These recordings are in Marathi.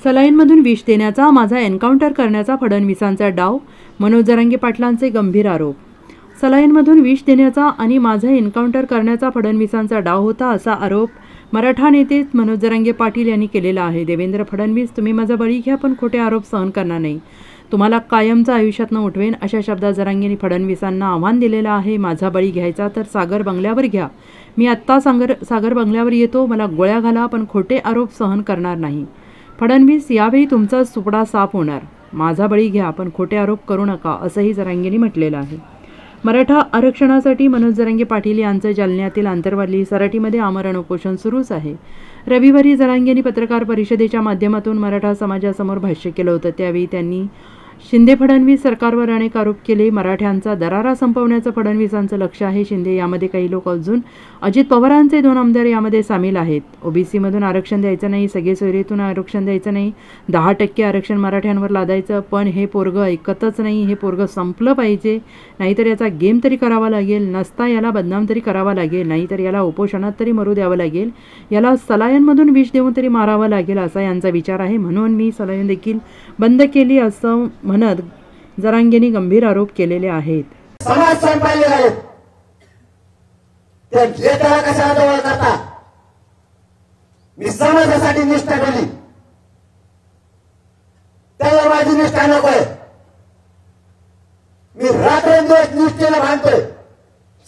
सलाईनमधून विष देण्याचा, माझा एन्काउंटर करण्याचा फडणवीसांचा डाव, मनोज जरांगे पाटलांचे गंभीर आरोप. सलाईनमधून विष देण्याचा आणि माझा एन्काउंटर करण्याचा फडणवीसांचा डाव होता, असा आरोप मराठा नेते मनोज जरांगे पाटील यांनी केलेला आहे. देवेंद्र फडणवीस, तुम्ही माझा बळी घ्या, पण खोटे आरोप सहन करणार नाही. तुम्हाला कायमचा आयुष्यातनं उठवेन, अशा शब्दात जरांगेंनी फडणवीसांना आव्हान दिलेलं आहे. माझा बळी घ्यायचा तर सागर बंगल्यावर घ्या. मी आत्ता सागर बंगल्यावर येतो. मला गोळ्या घाला, पण खोटे आरोप सहन करणार नाही. फडणवीस, यावेळी तुमचा सुपडा साफ होणार. माझा बळी घ्या, पण खोटे आरोप करू नका, असंही जरांगेंनी म्हटलेलं आहे. मराठा आरक्षणासाठी मनोज जरांगे पाटील यांचं जालन्यातील आंतरवाली सराटीमध्ये आमरण उपोषण सुरूच आहे. रविवारी जरांगेंनी पत्रकार परिषदेच्या माध्यमातून मराठा समाजासमोर भाष्य केलं होतं. त्यावेळी त्यांनी शिंदे फडणवीस सरकारवर अनेक आरोप केले. मराठ्यांचा दरारा संपवण्याचं फडणवीसांचं लक्ष आहे. शिंदे यामध्ये काही लोक अजून अजित पवारांचे 2 आमदार यामध्ये सामील आहेत. ओबीसीमधून आरक्षण द्यायचं नाही, सगळे सोयरीतून आरक्षण द्यायचं नाही, 10% आरक्षण मराठ्यांवर लादायचं. पण हे पोरगं ऐकतच नाही. हे पोरगं संपलं पाहिजे, नाहीतर याचा गेम तरी करावा लागेल. नसता याला बदनाम तरी करावा लागेल, नाहीतर याला उपोषणात तरी मरू द्यावं लागेल. याला सलायनमधून विष देऊन तरी मारावं लागेल, असा यांचा विचार आहे. म्हणून मी सलायन देखील बंद केली, असं म्हणत जरांगेंनी गंभीर आरोप केलेले आहेत. समाज संपायले झाले ते घेताना कशाला जवळ करता. मी समाजासाठी निष्ठा ठेवली, त्याला माझी निष्ठा नकोय. मी रात्रंदिवस निष्ठेनं भांडतोय,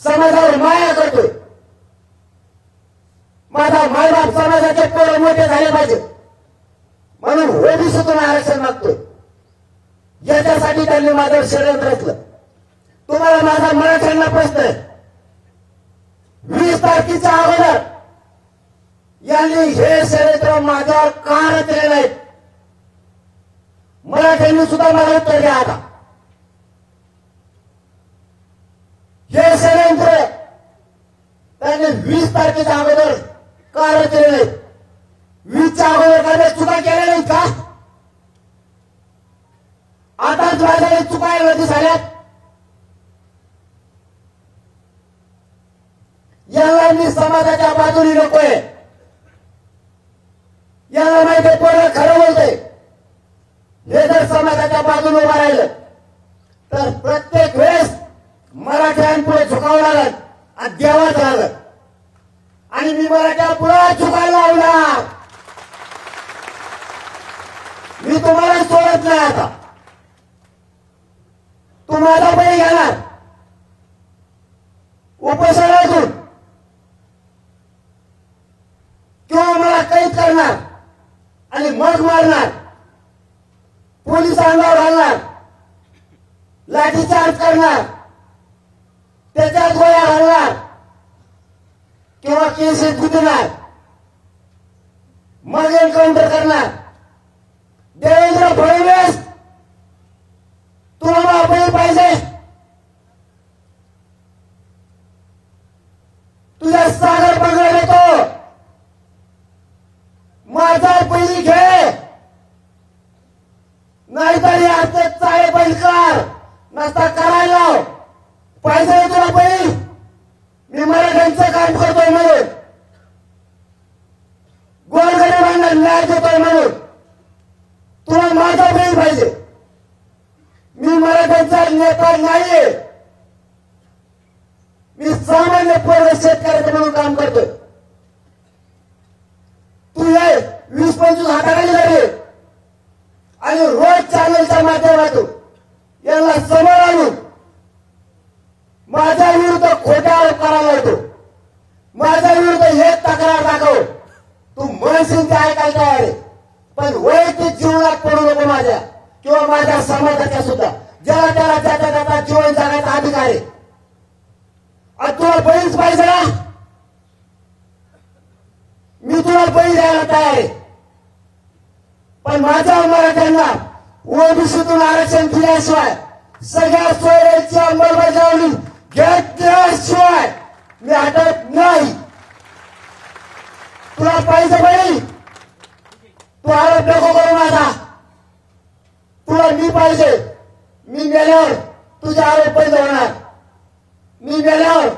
समाजावर माया करतोय. माझा मायबाप समाजाचे पोरं मोठे झाले पाहिजे म्हणून ओबीसीतून आरक्षण मागतोय. याच्यासाठी त्यांनी माझं षडयंत्र रचलं. तुम्हाला माझा मराठ्यांना प्रश्न आहे, 20 तारखेच्या अगोदर यांनी हे षडयंत्र माझ्यावर का रचलेलं आहे? मराठ्यांनी सुद्धा मला उत्तर द्या. आता हे षडयंत्र त्यांनी 20 तारखेच्या अगोदर का रचलेलं आहे? 20च्या अगोदर करण्यास चुका केल्या नाहीत का? आताच माझ्या चुकायला दिसाल्यात. याला मी समाजाच्या बाजूने नकोय. याला माहिती पोरं खरं बोलतंय. हे जर समाजाच्या बाजूने उभं राहिलं तर प्रत्येक वेळेस मराठ्यांपुढे झुकावं लागल आणि देवाच लागल. आणि मी मराठ्या पुढे झुकायला लावणार. मी तुम्हाला सोडत नाही. आता तुम्हाला बळी घेणार, उपोषणातून किंवा मला कैद करणार आणि मग मारणार, पोलीस अंगावर घालणार, लाठीचार्ज करणार, त्याच्यात गोळ्या घालणार किंवा केसेस गुंतणार, मग एन्काउंटर करणार. देवेंद्र फडणवीस, तुला बळी पाहिजे? तुझ्या सागर बंगला देतो. माझा बळी घे, नाहीतर याचे चाळे बंद कर. नसता करायला पाहिजे तुला बळी. मी मराठ्यांचं काम करतोय म्हणून, गोरगरिबांना न्याय देतोय म्हणून तुला माझा बळी पाहिजे. मी मराठ्यांचा नेता नाहीये. मी सामान्य पोरग शेतकऱ्याचं म्हणून काम करतोय. तू हे 20-25 हाताखाली झाले आणि रोज चॅनलच्या माध्यमातून यांना समोर आणून माझ्या विरुद्ध खोटा आरोप करायला येतो. माझ्या विरुद्ध हे तक्रार दाखव. तू मनसिंग ते ऐकायला तयार आहे, पण वैयक्तिक जीवनात पडू नको माझ्या किंवा माझ्या समाजाच्या सुद्धा. ज्याला त्याला ज्याच्या त्याचा जीवन जगण्याचा अधिकार आहे. आणि तुला बळीच पाहिजे ना? मी तुला बळी द्यायला तयार आहे, पण माझ्या मराठ्यांना ओबीसीतून आरक्षण दिल्याशिवाय, सगळ्या सोयऱ्यांची अंमलबजावणी घेतल्याशिवाय मी हटत नाही. तुला पाहिजे बळी? तू आरोप नको करू माझा. तुला मी पाहिजे. मी गेल्यावर तुझे आरोप बंद होणार. मी गेल्यावर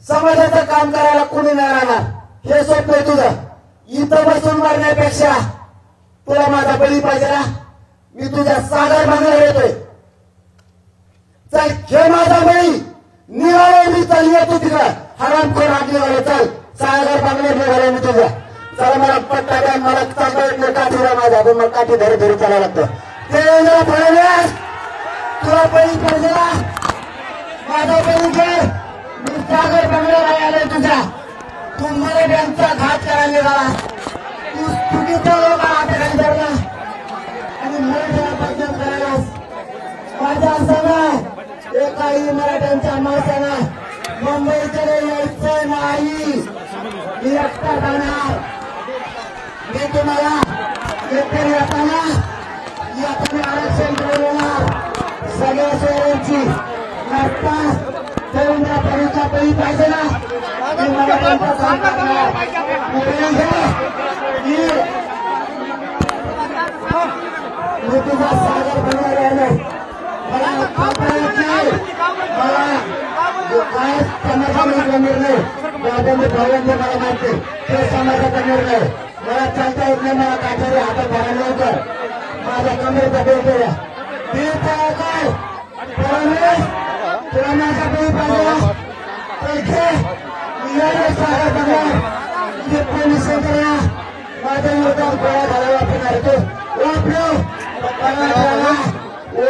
समाजाचं काम करायला कोणी नाही राहणार. हे स्वप्न तुझं. इथं बसून मरण्यापेक्षा तुला माझा बळी पाहिजे ना, मी तुझ्या सागर बंगल्यावर येतोय. चल घे माझा बळी, निघालो मी. चल येतो तिकडं हरामखोर निघालो. चल सागर बंगल्यावर निघालो मी तुझ्या. चला मला पट्टा द्या, मला चालता येत नाही काठीला माझ्या, पण मला काठी धरी धरी चालावं लागतं. देवेंद्र फडणवीस तुला बळी पाहिजे ना, माझा बळी घे. मी सागर बंगल्यावर आलोय तुझ्या. तू मराठ्यांचा घात करायला निघाला, तू चुकीचा लोक हाताखाली धरला आणि मराठ्याला बदनाम करायलास. माझ्या असताना एकाही मराठ्यांच्या माणसानं मुंबईकडे यायचं नाही. मी एकटा जाणार. मी तुम्हाला एकतरी येताना आरक्षण मिळवणार. सगळ्या शहरांची रस्ता देवेंद्र फडणवीसचा बळी पाहिजे ना, मी मराठ्यांचा काम करणार. मी तुझा सागर बनवायला राहिलो. मला काय समाजाचा निर्णय भावांचे मला माहिती, ते समाजाचा निर्णय. मला चालता येत नाही, मला काठारी हातात भरायला होतं. माझ्या कमरेचा बेल केला. काय फडणवीस तुला माझा बळी पाहिजे पैसे सागर बनणार. तुझे पोलीस करा माझ्या विरोधात गोळ्या घालायला वापरणार. तो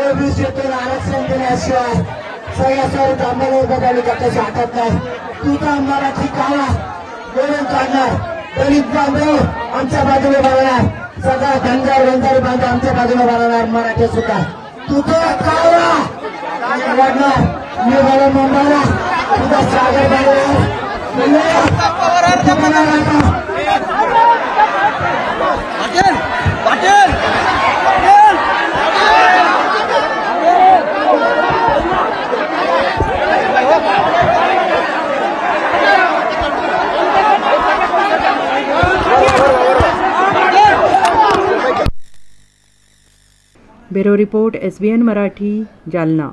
ओबीसीतून आरक्षण दिल्याशिवाय सगळ्या सर्व आंदोलन बदलली त्याच्या हातात नाही. तुझा मराठी काळा बोलून काढणार. दलित बांधव आमच्या बाजूने बनवणार. सगळा धनगर वंजारी बांधव आमच्या बाजूने बनवणार. मराठी सुद्धा तुझं काळा वाढणार. मी मला मुंबईला तुझा सागर बनवणार. Bureau report SBN Marathi, Jalna.